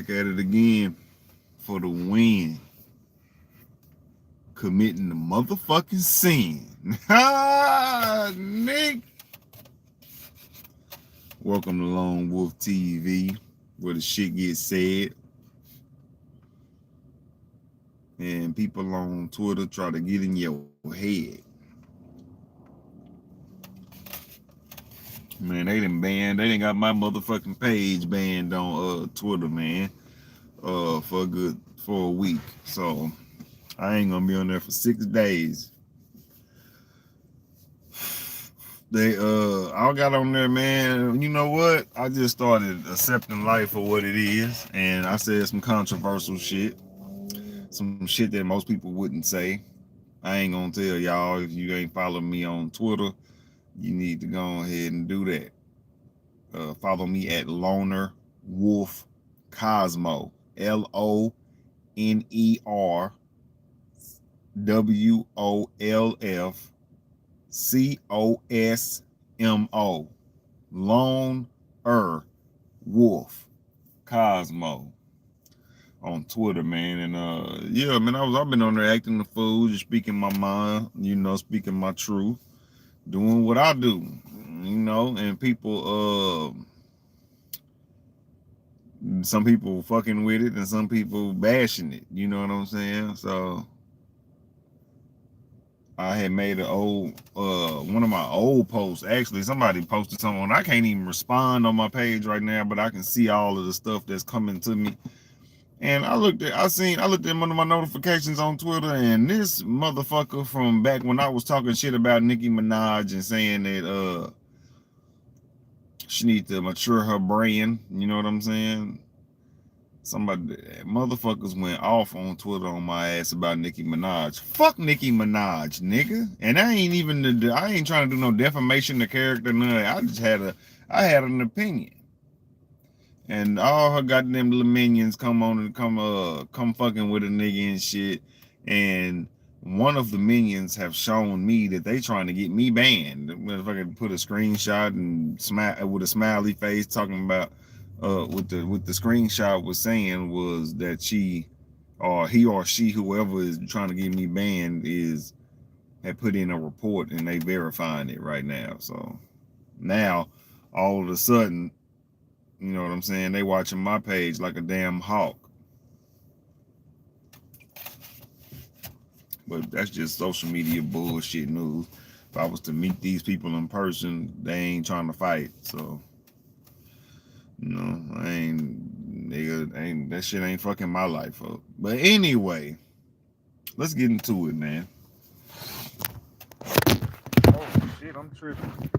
Back at it again for the win. Committing the motherfucking sin. Nick. Welcome to LoneWolf TV, where the shit gets said. And people on Twitter try to get in your head. Man, they done got my motherfucking page banned on Twitter, man. For a week. So I ain't gonna be on there for 6 days. I got on there, man. You know what? I just started accepting life for what it is, and I said some controversial shit, some shit that most people wouldn't say. I ain't gonna tell y'all. If you ain't following me on Twitter, you need to go ahead and do that. Follow me at LonerWolf Cosmo, LonerWolfCosmo, Loner Wolf Cosmo on Twitter, man. And yeah, man, I've been on there acting the fool, just speaking my mind, speaking my truth, doing what I do, and people some people fucking with it and some people bashing it, you know what I'm saying? So I had made an old one of my old posts. Actually, somebody posted something. I can't even respond on my page right now, but I can see all of the stuff that's coming to me. And I looked at one of my notifications on Twitter, and this motherfucker from back when I was talking shit about Nicki Minaj and saying that she needs to mature her brain, you know what I'm saying? Motherfuckers went off on Twitter on my ass about Nicki Minaj. Fuck Nicki Minaj, nigga. And I ain't trying to do no defamation of character, none of that. I had an opinion. And all her goddamn little minions come fucking with a nigga and shit. And one of the minions have shown me that they trying to get me banned. If I could put a screenshot and smile with a smiley face talking about what the screenshot was saying was that she or he or she, whoever is trying to get me banned, had put in a report and they verifying it right now. So now all of a sudden, you know what I'm saying, they watching my page like a damn hawk. But that's just social media bullshit news. If I was to meet these people in person, they ain't trying to fight. So, that shit ain't fucking my life up. But anyway, let's get into it, man. Oh shit, I'm tripping.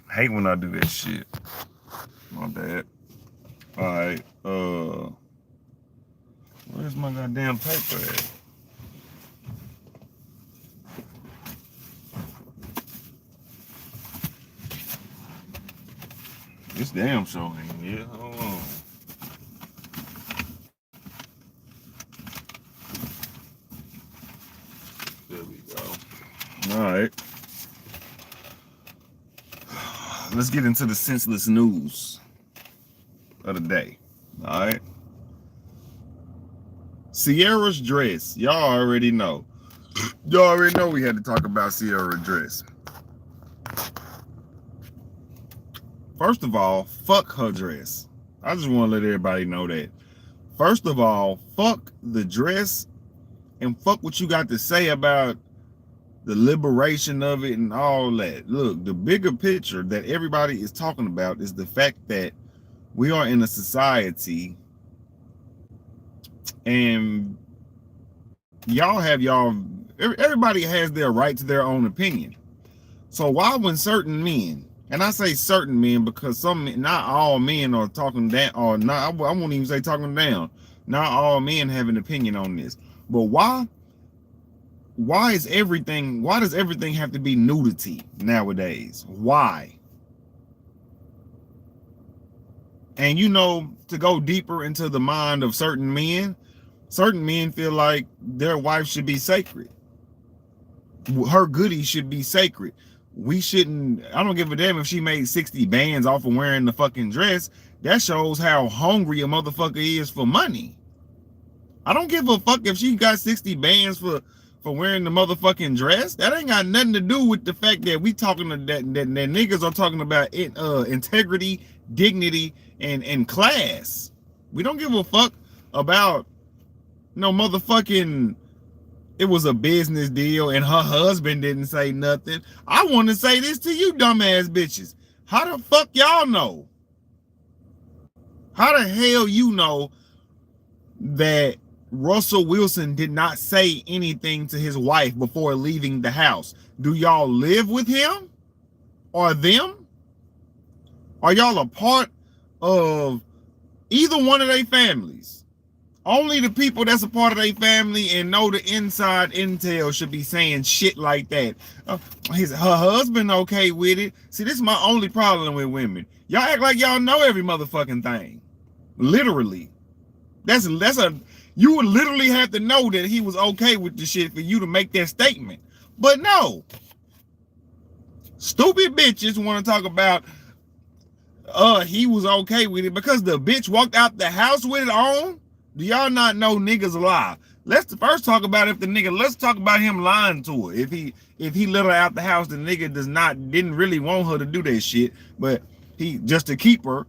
I hate when I do that shit. My bad. Alright, where's my goddamn paper at? This damn show ain't here. Hold on. There we go. Alright. Let's get into the senseless news of the day. Alright. Sierra's dress. Y'all already know. Y'all already know we had to talk about Sierra's dress. First of all, fuck her dress. I just want to let everybody know that. First of all, fuck the dress and fuck what you got to say about the liberation of it and all that. Look, the bigger picture that everybody is talking about is the fact that we are in a society and everybody has their right to their own opinion. So why when certain men, and I say certain men because not all men are talking down, or not, I won't even say talking down. Not all men have an opinion on this. But why does everything have to be nudity nowadays? Why? And to go deeper into the mind of certain men feel like their wife should be sacred. Her goodies should be sacred. I don't give a damn if she made 60 bands off of wearing the fucking dress. That shows how hungry a motherfucker is for money. I don't give a fuck if she got 60 bands for wearing the motherfucking dress. That ain't got nothing to do with the fact that we talking that niggas are talking about integrity, dignity, and class. We don't give a fuck about no motherfucking it was a business deal and her husband didn't say nothing. I want to say this to you dumbass bitches. How the fuck y'all know? How the hell you know that Russell Wilson did not say anything to his wife before leaving the house? Do y'all live with him or them? Are y'all a part of either one of their families? Only the people that's a part of their family and know the inside intel should be saying shit like that. Her husband okay with it. See, this is my only problem with women. Y'all act like y'all know every motherfucking thing. Literally. You would literally have to know that he was okay with the shit for you to make that statement. But no. Stupid bitches want to talk about he was okay with it because the bitch walked out the house with it on. Do y'all not know niggas lie? Let's first talk about let's talk about him lying to her. If he let her out the house, the nigga didn't really want her to do that shit, but he just to keep her.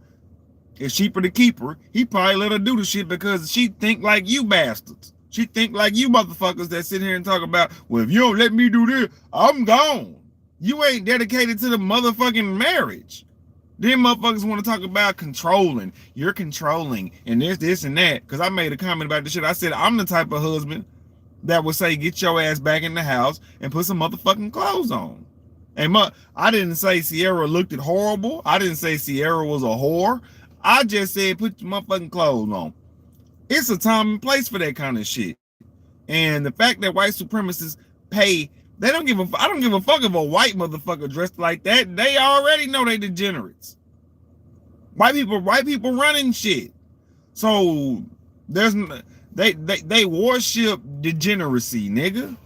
It's cheaper to keep her. He probably let her do the shit because she think like you bastards. She think like you motherfuckers that sit here and talk about, well, if you don't let me do this, I'm gone. You ain't dedicated to the motherfucking marriage. Then motherfuckers want to talk about controlling. You're controlling and this and that. Because I made a comment about this shit. I said, I'm the type of husband that would say, get your ass back in the house and put some motherfucking clothes on. And I didn't say Sierra looked horrible. I didn't say Sierra was a whore. I just said, put your motherfucking clothes on. It's a time and place for that kind of shit. And the fact that white supremacists pay, I don't give a fuck if a white motherfucker dressed like that. They already know they degenerates. White people running shit. So they worship degeneracy, nigga.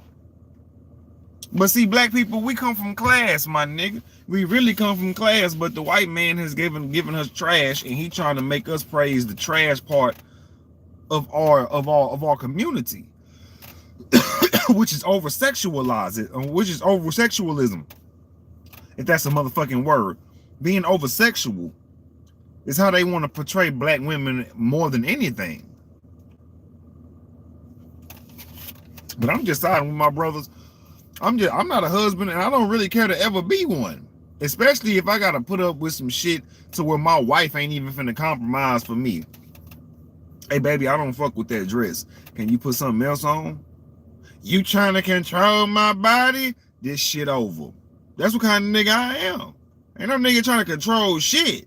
But see, black people, we come from class, my nigga. We really come from class, but the white man has given us trash, and he trying to make us praise the trash part of our community. Which is over sexualized, which is over sexualism. If that's a motherfucking word. Being over sexual is how they want to portray black women more than anything. But I'm just siding with my brothers. I'm not a husband and I don't really care to ever be one. Especially if I gotta put up with some shit to where my wife ain't even finna compromise for me. Hey baby, I don't fuck with that dress. Can you put something else on? You trying to control my body? This shit over. That's what kind of nigga I am. Ain't no nigga trying to control shit.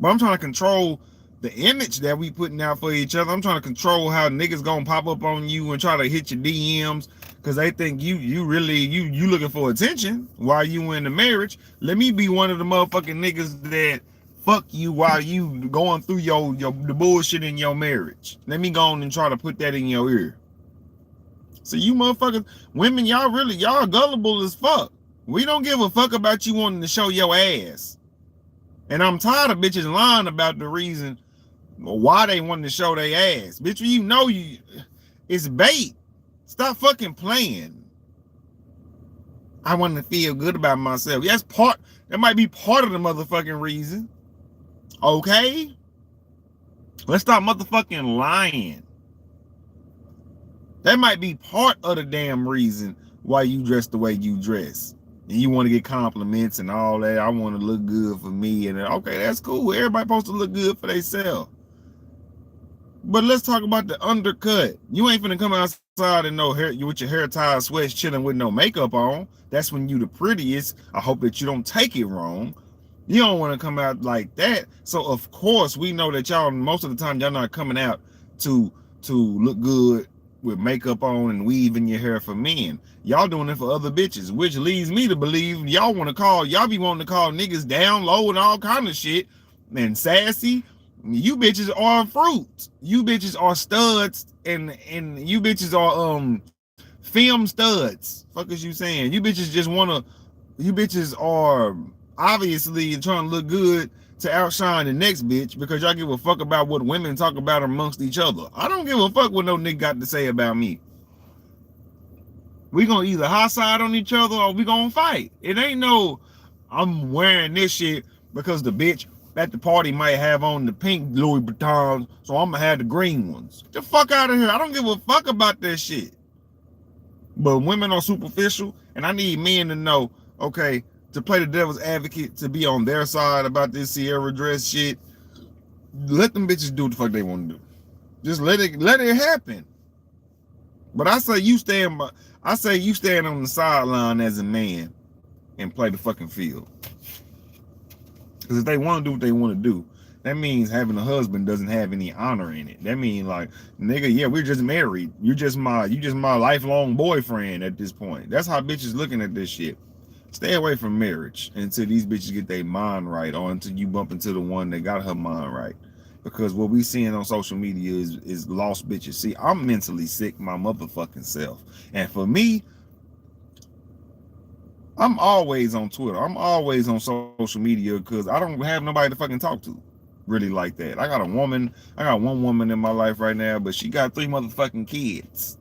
But I'm trying to control the image that we putting out for each other. I'm trying to control how niggas gonna pop up on you and try to hit your DMs because they think you looking for attention while you in the marriage. Let me be one of the motherfucking niggas that fuck you while you going through the bullshit in your marriage. Let me go on and try to put that in your ear. So you motherfuckers, women, y'all gullible as fuck. We don't give a fuck about you wanting to show your ass. And I'm tired of bitches lying about the reason why they want to show their ass. Bitch, you know it's bait. Stop fucking playing. I want to feel good about myself. Yes, that might be part of the motherfucking reason. Okay? Let's stop motherfucking lying. That might be part of the damn reason why you dress the way you dress. And you want to get compliments and all that. I want to look good for me. And okay, that's cool. Everybody supposed to look good for themselves. But let's talk about the undercut. You ain't finna come outside and with your hair tied, sweats, chilling with no makeup on. That's when you the prettiest. I hope that you don't take it wrong. You don't want to come out like that. So of course we know that y'all most of the time y'all not coming out to look good with makeup on and weaving your hair for men. Y'all doing it for other bitches, which leads me to believe y'all be wanting to call niggas down low and all kind of shit and sassy. You bitches are fruit. You bitches are studs and you bitches are film studs. Fuck is you saying? You bitches are obviously trying to look good to outshine the next bitch because y'all give a fuck about what women talk about amongst each other. I don't give a fuck what no nigga got to say about me. We gonna either hot side on each other or we gonna fight. It ain't no, I'm wearing this shit because the bitch at the party might have on the pink Louis Vuittons, so I'm gonna have the green ones. Get the fuck out of here. I don't give a fuck about that shit. But women are superficial, and I need men to know, okay, to play the devil's advocate, to be on their side about this Sierra dress shit. Let them bitches do what the fuck they want to do. Just let it happen. But I say you stand on the sideline as a man and play the fucking field. Because if they want to do what they want to do, that means having a husband doesn't have any honor in it. That means like, nigga, yeah, we're just married. You just my lifelong boyfriend at this point. That's how bitches looking at this shit. Stay away from marriage until these bitches get their mind right, or until you bump into the one that got her mind right. Because what we seeing on social media is lost bitches. See, I'm mentally sick my motherfucking self. And for me, I'm always on Twitter. I'm always on social media because I don't have nobody to fucking talk to really like that. I got one woman in my life right now, but she got 3 motherfucking kids.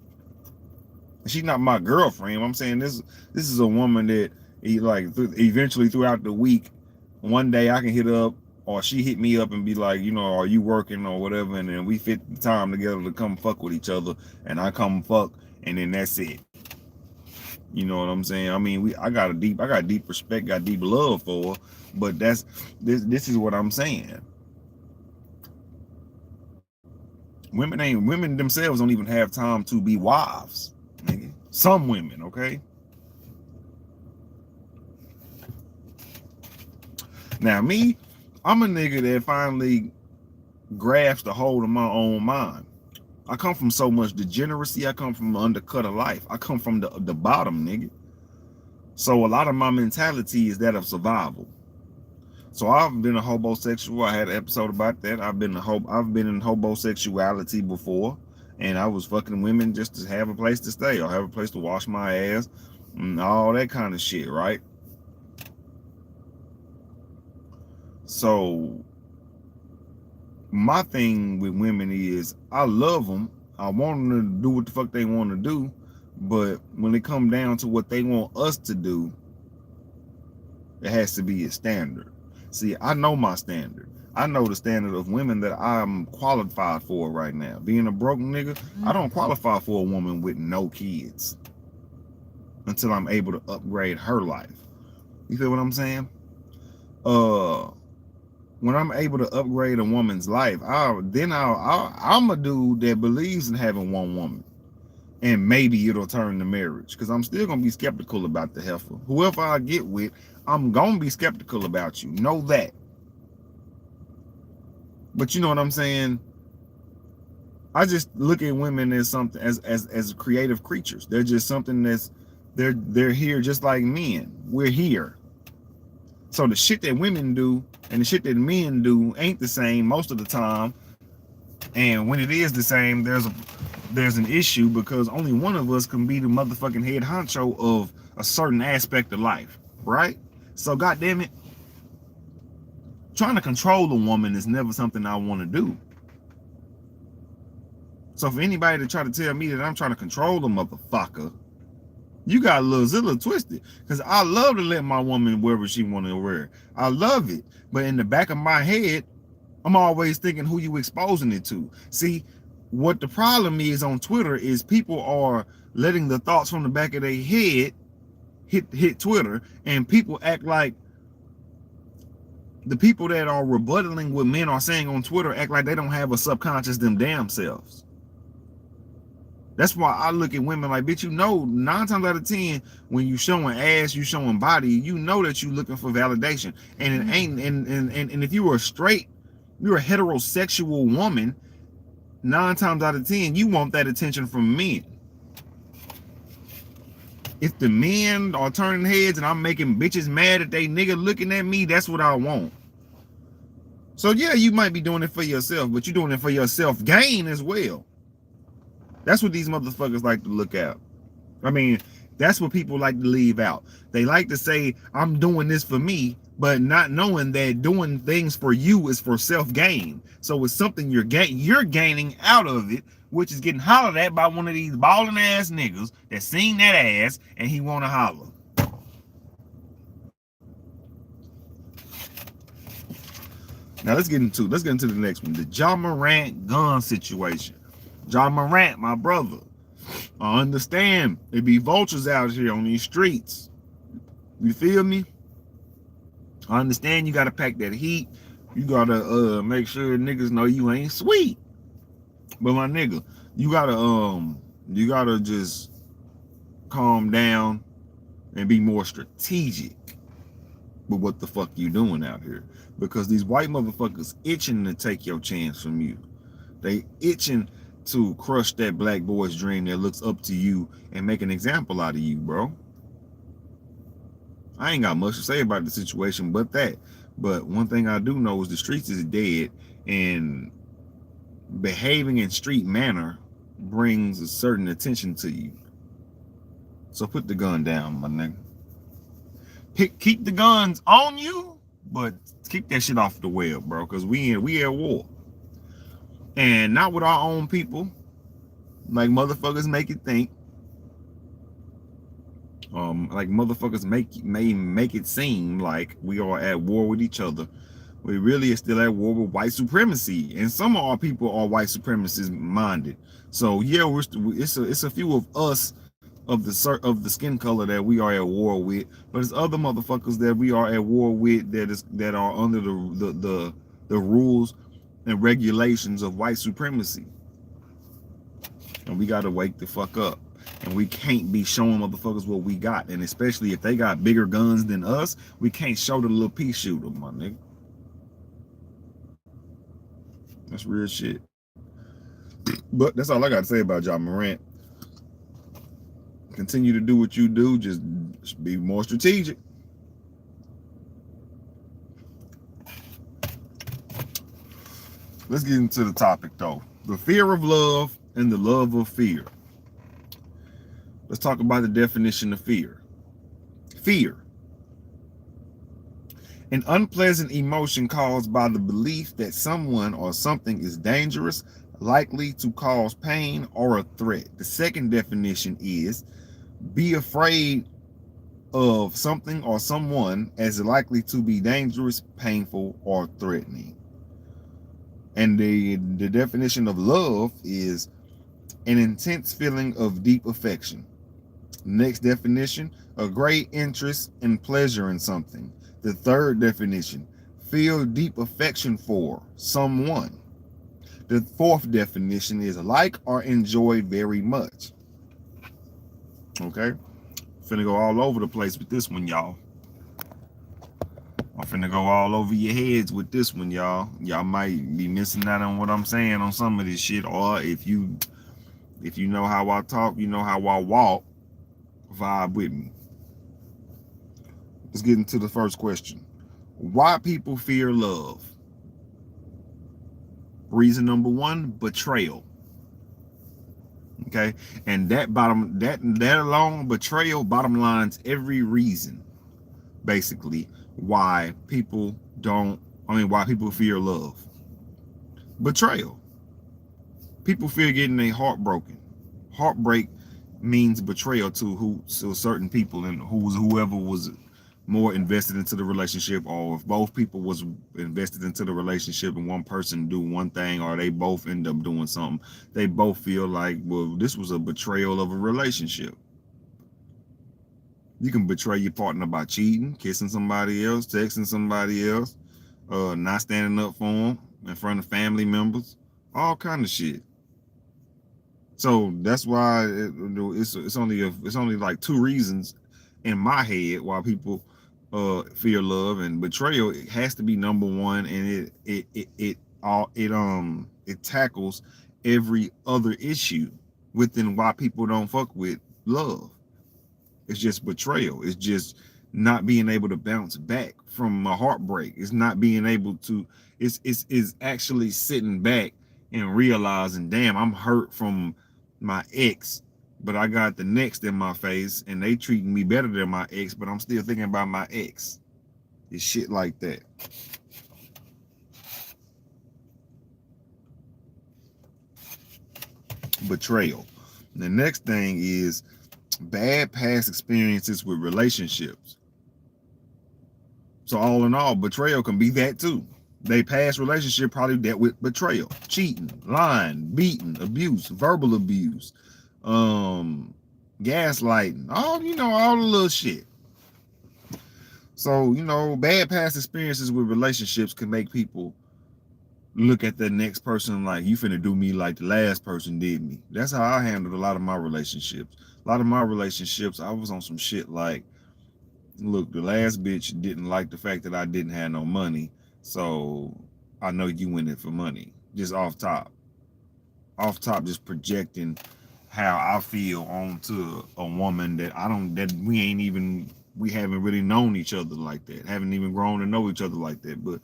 She's not my girlfriend. I'm saying this is a woman that eventually throughout the week, one day I can hit up or she hit me up and be like, you know, are you working or whatever, and then we fit the time together to come fuck with each other, and I come fuck, and then that's it. You know what I'm saying? I mean, I got deep respect, got deep love for her, but this is what I'm saying. Women themselves don't even have time to be wives, nigga. Some women, okay? Now me, I'm a nigga that finally grasps the hold of my own mind. I come from so much degeneracy. I come from the undercut of life. I come from the bottom, nigga. So a lot of my mentality is that of survival. So I've been a hobosexual. I had an episode about that. I've been in hobosexuality before, and I was fucking women just to have a place to stay or have a place to wash my ass and all that kind of shit, right? So my thing with women is I love them. I want them to do what the fuck they want to do. But when it comes down to what they want us to do, it has to be a standard. See, I know my standard. I know the standard of women that I'm qualified for right now. Being a broke nigga, I don't qualify for a woman with no kids until I'm able to upgrade her life. You feel what I'm saying? When I'm able to upgrade a woman's life, I'm a dude that believes in having one woman, and maybe it'll turn to marriage, because I'm still gonna be skeptical about the heifer. Whoever I get with, I'm gonna be skeptical about you. Know that. But you know what I'm saying? I just look at women as something as creative creatures. They're just something they're here just like men. We're here. So the shit that women do and the shit that men do ain't the same most of the time. And when it is the same, there's an issue, because only one of us can be the motherfucking head honcho of a certain aspect of life, right? So goddamn it, trying to control a woman is never something I want to do. So for anybody to try to tell me that I'm trying to control a motherfucker, you got a little Zilla twisted, because I love to let my woman wear what she want to wear. I love it. But in the back of my head, I'm always thinking who you exposing it to. See, what the problem is on Twitter is people are letting the thoughts from the back of their head hit Twitter, and people act like the people that are rebuttaling what men are saying on Twitter act like they don't have a subconscious them damn selves. That's why I look at women like, bitch, you know, 9 times out of 10, when you showing ass, you showing body, you know that you looking for validation. And it ain't, and if you were you're a heterosexual woman, 9 times out of 10, you want that attention from men. If the men are turning heads and I'm making bitches mad at they nigga looking at me, that's what I want. So yeah, you might be doing it for yourself, but you're doing it for your self-gain as well. That's what these motherfuckers like to look at. I mean, That's what people like to leave out. They like to say, I'm doing this for me, but not knowing that doing things for you is for self-gain. So it's something you're gaining out of it, which is getting hollered at by one of these balling ass niggas that seen that ass and he wanna holler. Now let's get into the next one. The Ja Morant gun situation. Ja Morant, my brother. I understand there be vultures out here on these streets. You feel me? I understand you gotta pack that heat. You gotta make sure niggas know you ain't sweet. But my nigga, you gotta just calm down and be more strategic with what the fuck you doing out here. Because these white motherfuckers itching to take your chance from you. They itching to crush that black boy's dream that looks up to you and make an example out of you, bro. I ain't got much to say about the situation but that. But one thing I do know is the streets is dead, and behaving in street manner brings a certain attention to you. So put the gun down, my nigga. Keep the guns on you, but keep that shit off the web, bro, because we at war. And not with our own people, like motherfuckers make it think. Like motherfuckers make it seem like we are at war with each other. We really are still at war with white supremacy, and some of our people are white supremacist minded. So yeah, it's a few of us of the skin color that we are at war with, but it's other motherfuckers that we are at war with that are under the rules and regulations of white supremacy. And we gotta wake the fuck up. And we can't be showing motherfuckers what we got. And especially if they got bigger guns than us, we can't show the little pea shooter, my nigga. That's real shit. But that's all I got to say about Ja Morant. Continue to do what you do. Just be more strategic. Let's get into the topic, though. The fear of love and the love of fear. Let's talk about the definition of fear. Fear. An unpleasant emotion caused by the belief that someone or something is dangerous, likely to cause pain, or a threat. The second definition is be afraid of something or someone as likely to be dangerous, painful, or threatening. And the definition of love is an intense feeling of deep affection. Next definition, a great interest and pleasure in something. The third definition, feel deep affection for someone. The fourth definition is like or enjoy very much. Okay? Finna go all over the place with this one, y'all. I'm finna go all over your heads with this one, y'all. Y'all might be missing out on what I'm saying on some of this shit, or if you know how I talk, you know how I walk, vibe with me. Let's get into the first question. Why people fear love? Reason number one, betrayal. Okay, and that alone, betrayal, bottom lines every reason, basically, why people fear love. Betrayal. People fear getting their heart broken. Heartbreak means betrayal to certain people, and whoever was more invested into the relationship, or if both people was invested into the relationship and one person do one thing, or they both end up doing something, they both feel like, well, this was a betrayal of a relationship. You can betray your partner by cheating, kissing somebody else, texting somebody else, not standing up for them in front of family members, all kind of shit. So that's why it's only like two reasons in my head why people fear love, and betrayal. It has to be number one, and it tackles every other issue within why people don't fuck with love. It's just betrayal. It's just not being able to bounce back from a heartbreak. It's not being able to. It's actually sitting back and realizing, damn, I'm hurt from my ex, but I got the next in my face and they treating me better than my ex, but I'm still thinking about my ex. It's shit like that. Betrayal. The next thing is bad past experiences with relationships. So all in all, betrayal can be that too. They past relationship probably dealt with betrayal, cheating, lying, beating, abuse, verbal abuse, gaslighting, all the little shit. So, bad past experiences with relationships can make people look at the next person like, you finna do me like the last person did me. That's how I handled a lot of my relationships. A lot of my relationships, I was on some shit like, look, the last bitch didn't like the fact that I didn't have no money, so I know you went in for money. Just off top, just projecting how I feel onto a woman that we haven't really known each other like that, haven't even grown to know each other like that. But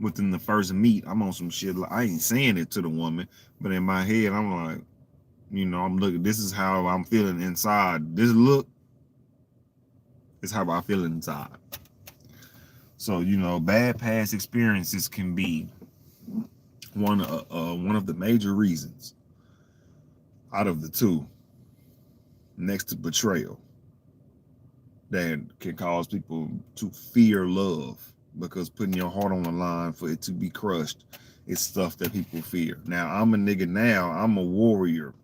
within the first meet, I'm on some shit like, I ain't saying it to the woman, but in my head, I'm like, I'm looking. This is how I'm feeling inside. This look is how I feel inside. So, bad past experiences can be one of the major reasons out of the two, next to betrayal, that can cause people to fear love, because putting your heart on the line for it to be crushed is stuff that people fear. Now, I'm a nigga now. I'm a warrior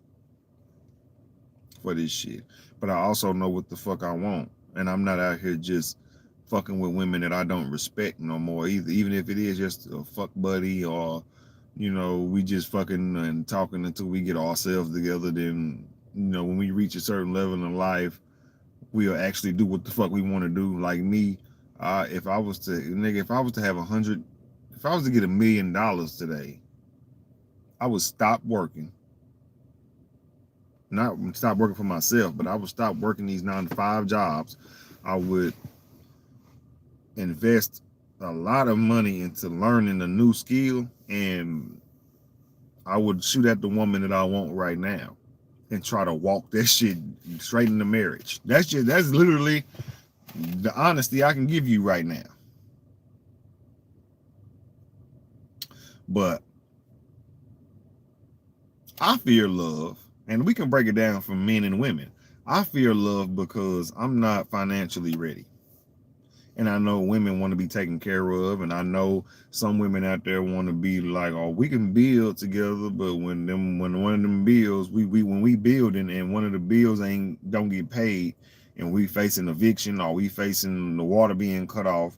for this shit, but I also know what the fuck I want, and I'm not out here just fucking with women that I don't respect no more either, even if it is just a fuck buddy, or we just fucking and talking until we get ourselves together. Then when we reach a certain level in life, we'll actually do what the fuck we want to do. Like me, if I was to have if I was to get $1,000,000 today, I would stop working. Not stop working for myself, but I would stop working these 9 to 5 jobs. I would invest a lot of money into learning a new skill, and I would shoot at the woman that I want right now and try to walk that shit straight into marriage. That's literally the honesty I can give you right now. But I fear love, and we can break it down for men and women. I fear love because I'm not financially ready. And I know women want to be taken care of, and I know some women out there want to be like, oh, we can build together, but when one of them bills, when we build and one of the bills don't get paid, and we facing eviction, or we facing the water being cut off,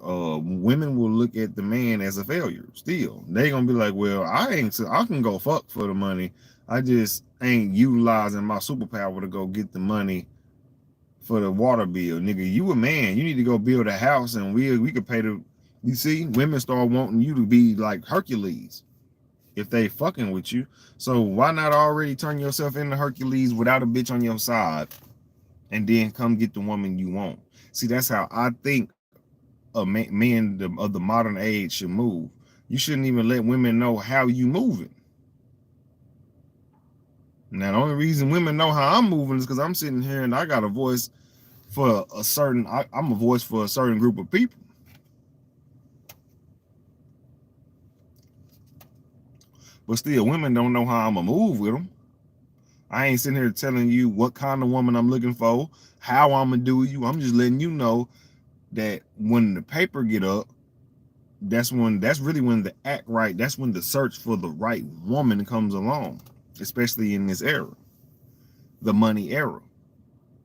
women will look at the man as a failure. Still, they gonna be like, well, I can go fuck for the money. I just ain't utilizing my superpower to go get the money for the water bill. Nigga, you a man. You need to go build a house, and we could pay the. You see, women start wanting you to be like Hercules if they fucking with you. So why not already turn yourself into Hercules without a bitch on your side, and then come get the woman you want? See, that's how I think men of the modern age should move. You shouldn't even let women know how you moving. Now, the only reason women know how I'm moving is because I'm sitting here and I got a voice for a certain. I'm a voice for a certain group of people. But still, women don't know how I'm gonna move with them. I ain't sitting here telling you what kind of woman I'm looking for, how I'm gonna do you. I'm just letting you know that when the paper get up, that's really when the act right. That's when the search for the right woman comes along, especially in this era, the money era.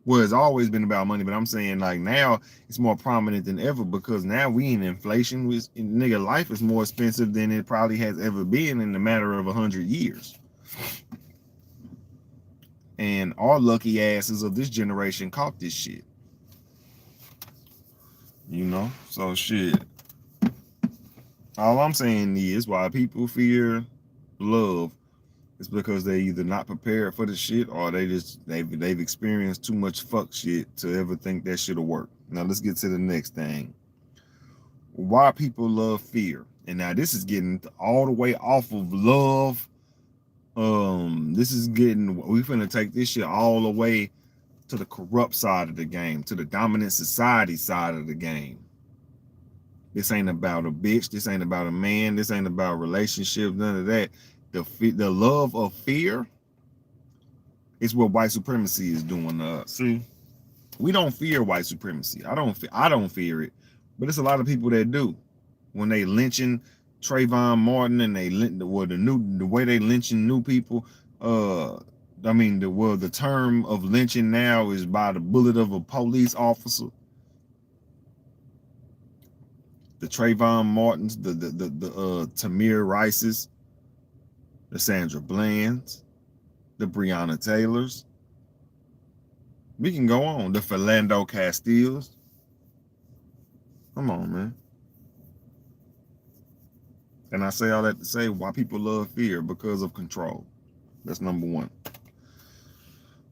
Well, it's always been about money, but I'm saying like now it's more prominent than ever, because now we in inflation. Nigga, life is more expensive than it probably has ever been in the matter of 100 years. And our lucky asses of this generation caught this shit. So shit. All I'm saying is why people fear love is because they either not prepared for the shit, or they've experienced too much fuck shit to ever think that shit'll work. Now let's get to the next thing. Why people love fear. And now this is getting all the way off of love This is getting, we finna take this shit all the way to the corrupt side of the game, to the dominant society side of the game. This ain't about a bitch. This ain't about a man. This ain't about relationships. None of that. The love of fear is what white supremacy is doing to us. See, we don't fear white supremacy. I don't fear it, but it's a lot of people that do. When they lynching Trayvon Martin and the way they lynching new people. I mean the term of lynching now is by the bullet of a police officer. The Trayvon Martins, the Tamir Rices, the Sandra Blands, the Breonna Taylors. We can go on. The Philando Castiles. Come on, man. And I say all that to say why people love fear, because of control. That's number one.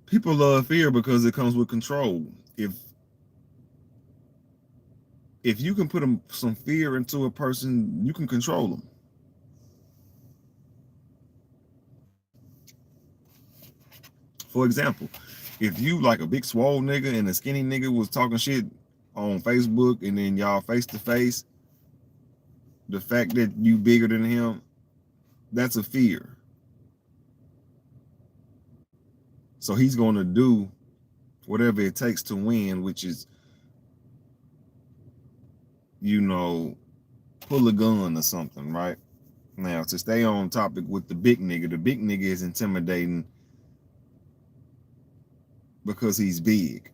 People love fear because it comes with control. If you can put some fear into a person, you can control them. For example, if you like a big swole nigga and a skinny nigga was talking shit on Facebook and then y'all face to face, the fact that you bigger than him, that's a fear. So he's going to do whatever it takes to win, which is, you know, pull a gun or something, right? Now, to stay on topic with the big nigga is intimidating because he's big.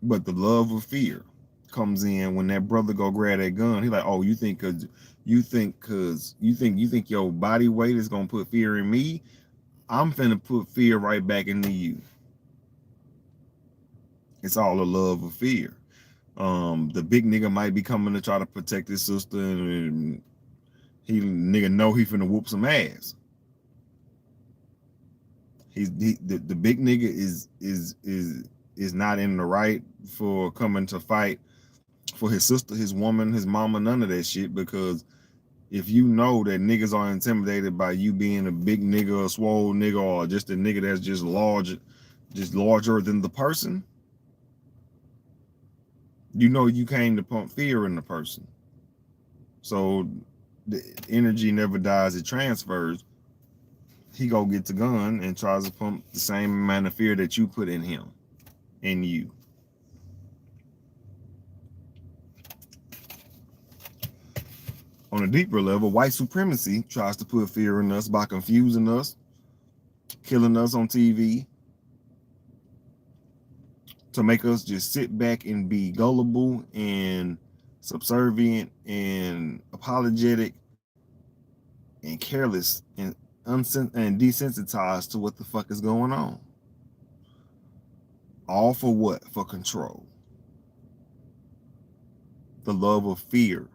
But the love of fear comes in when that brother go grab that gun. He's like, oh, you think your body weight is gonna put fear in me? I'm finna put fear right back into you. It's all the love of fear. The big nigga might be coming to try to protect his sister, and nigga know he finna whoop some ass. The big nigga is not in the right for coming to fight for his sister, his woman, his mama, none of that shit. Because if you know that niggas are intimidated by you being a big nigga, a swole nigga, or just a nigga that's just larger than the person, you know you came to pump fear in the person. So the energy never dies, it transfers. He go get the gun and tries to pump the same amount of fear that you put in him, in you. On a deeper level, white supremacy tries to put fear in us by confusing us, killing us on TV, to make us just sit back and be gullible and subservient and apologetic and careless and desensitized to what the fuck is going on. All for what? For control. The love of fear.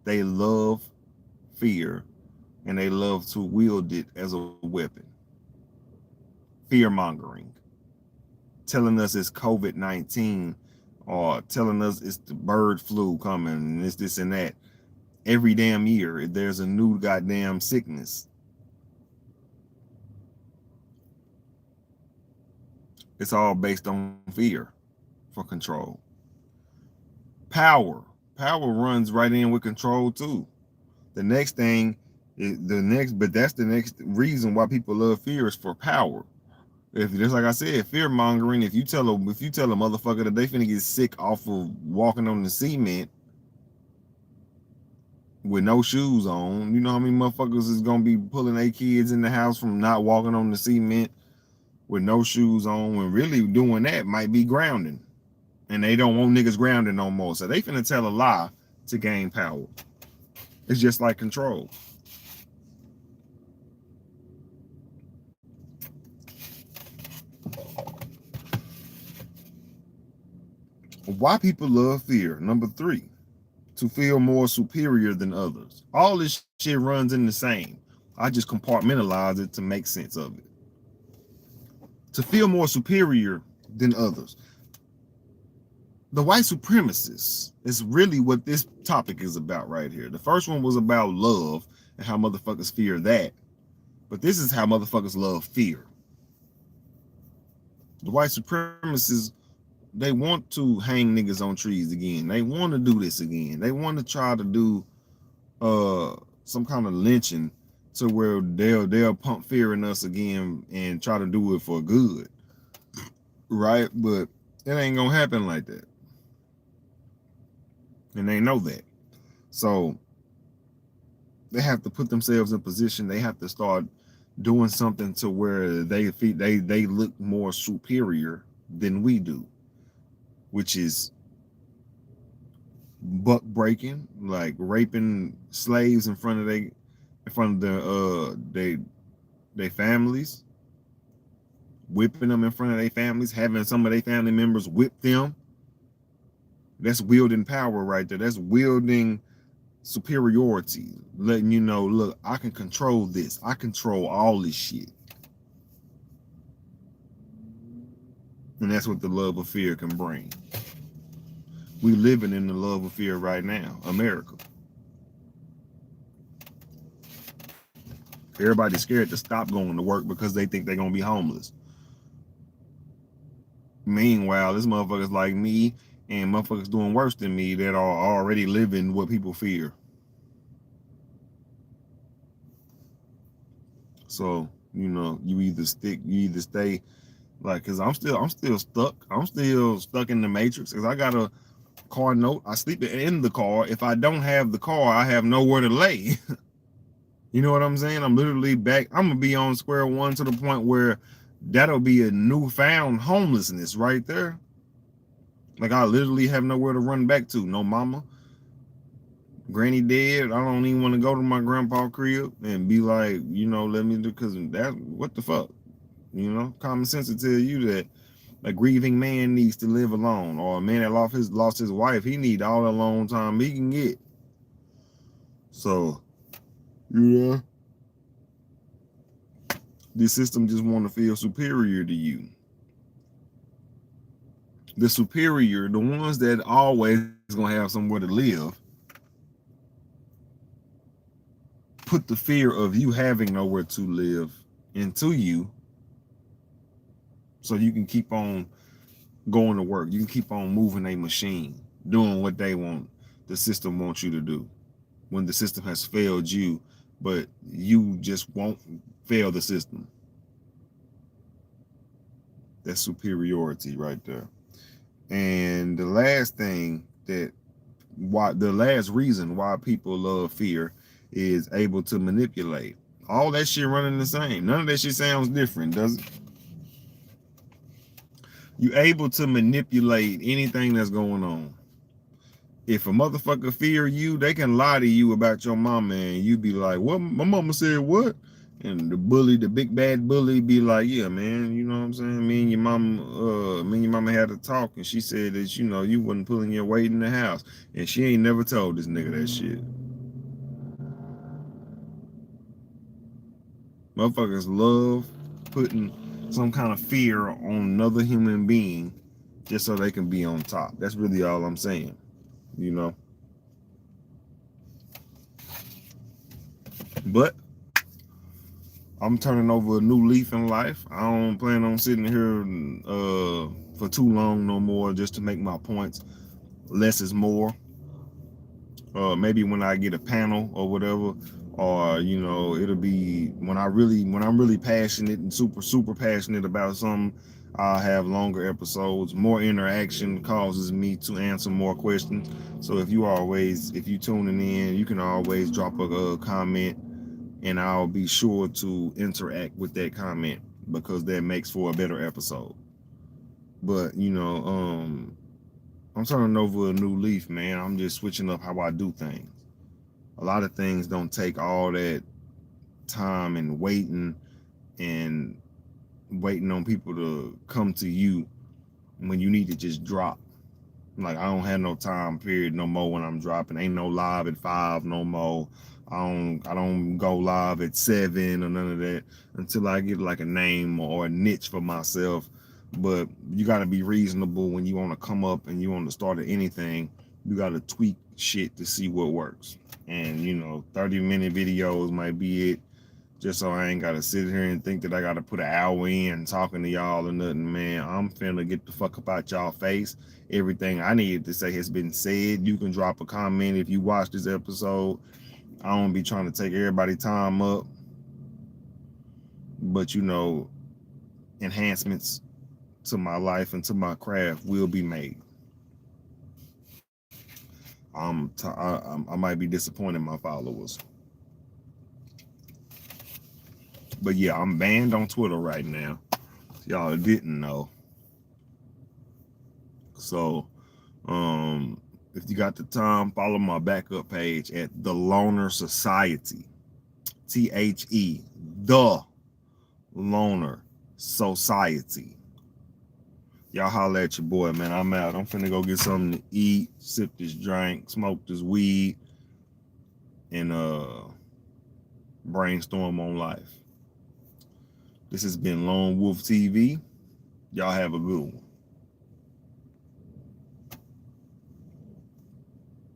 They love fear and they love to wield it as a weapon. Fear mongering. Telling us it's COVID-19 or telling us it's the bird flu coming and it's this and that. Every damn year, there's a new goddamn sickness. It's all based on fear for control. Power runs right in with control too. The next thing is but that's the next reason why people love fear, is for power. If just like I said, fear mongering. If you tell a motherfucker that they finna get sick off of walking on the cement with no shoes on, you know how many motherfuckers is gonna be pulling their kids in the house from not walking on the cement with no shoes on, when really doing that might be grounding. And they don't want niggas grounded no more. So they finna tell a lie to gain power. It's just like control. Why people love fear. Number 3, to feel more superior than others. All this shit runs in the same. I just compartmentalize it to make sense of it. To feel more superior than others. The white supremacists is really what this topic is about right here. The first one was about love and how motherfuckers fear that. But this is how motherfuckers love fear. The white supremacists, they want to hang niggas on trees again. They want to do this again. They want to try to do some kind of lynching to where they'll pump fear in us again and try to do it for good. Right? But it ain't gonna happen like that. And they know that. So they have to put themselves in position. They have to start doing something to where they look more superior than we do, which is buck breaking, like raping slaves in front of their families, whipping them in front of their families, having some of their family members whip them. That's wielding power right there. That's wielding superiority, letting you know, look, I can control this. I control all this shit. And that's what the love of fear can bring. We living in the love of fear right now, America. Everybody's scared to stop going to work because they think they're gonna be homeless. Meanwhile, this motherfuckers like me and motherfuckers doing worse than me that are already living what people fear. So, you know, you either stay like, cause I'm still stuck. I'm still stuck in the matrix because I got a car note. I sleep in the car. If I don't have the car, I have nowhere to lay. You know what I'm saying? I'm literally back. I'm gonna be on square one to the point where that'll be a newfound homelessness right there. Like I literally have nowhere to run back to. No mama, granny dead. I don't even want to go to my grandpa crib and be like, you know, let me do, because that, what the fuck? You know, common sense will tell you that a grieving man needs to live alone, or a man that lost his wife, he need all the alone time he can get. So, yeah, this system just want to feel superior to you. The superior, the ones that always gonna have somewhere to live, put the fear of you having nowhere to live into you, so you can keep on going to work. You can keep on moving a machine, doing what they want, the system wants you to do. When the system has failed you, but you just won't fail the system. That's superiority right there. And the last thing the last reason why people love fear is able to manipulate. All that shit running the same. None of that shit sounds different, does it? You able to manipulate anything that's going on. If a motherfucker fear you, they can lie to you about your mama and you be like, what? My mama said what? And the bully, the big bad bully, be like, yeah, man, you know what I'm saying? Me and your mama had a talk, and she said that, you know, you wasn't pulling your weight in the house. And she ain't never told this nigga that shit. Motherfuckers love putting some kind of fear on another human being just so they can be on top. That's really all I'm saying, you know? But I'm turning over a new leaf in life. I don't plan on sitting here for too long no more, just to make my points. Less is more. Maybe when I get a panel or whatever, or you know, it'll be when I'm really passionate and super passionate about something. I'll have longer episodes. More interaction causes me to answer more questions. So if you tuning in, you can always drop a comment, and I'll be sure to interact with that comment, because that makes for a better episode. But you know, I'm turning over a new leaf, man. I'm just switching up how I do things. A lot of things don't take all that time and waiting on people to come to you when you need to just drop. Like, I don't have no time period no more when I'm dropping. Ain't no live at 5 no more. I don't go live at 7 or none of that until I get like a name or a niche for myself. But you got to be reasonable when you want to come up and you want to start at anything. You got to tweak shit to see what works. And you know, 30-minute videos might be it. just so I ain't gotta sit here and think that I gotta put an hour in talking to y'all or nothing, man. I'm finna get the fuck up out y'all face. Everything I needed to say has been said. You can drop a comment if you watch this episode. I don't be trying to take everybody's time up, but you know, enhancements to my life and to my craft will be made. I might be disappointing my followers, but yeah, I'm banned on Twitter right now. Y'all didn't know. So, if you got the time, follow my backup page at the Loner Society. THE, the Loner Society. Y'all holler at your boy, man. I'm out. I'm finna go get something to eat, sip this drink, smoke this weed, and brainstorm on life. This has been Lone Wolf TV. Y'all have a good one.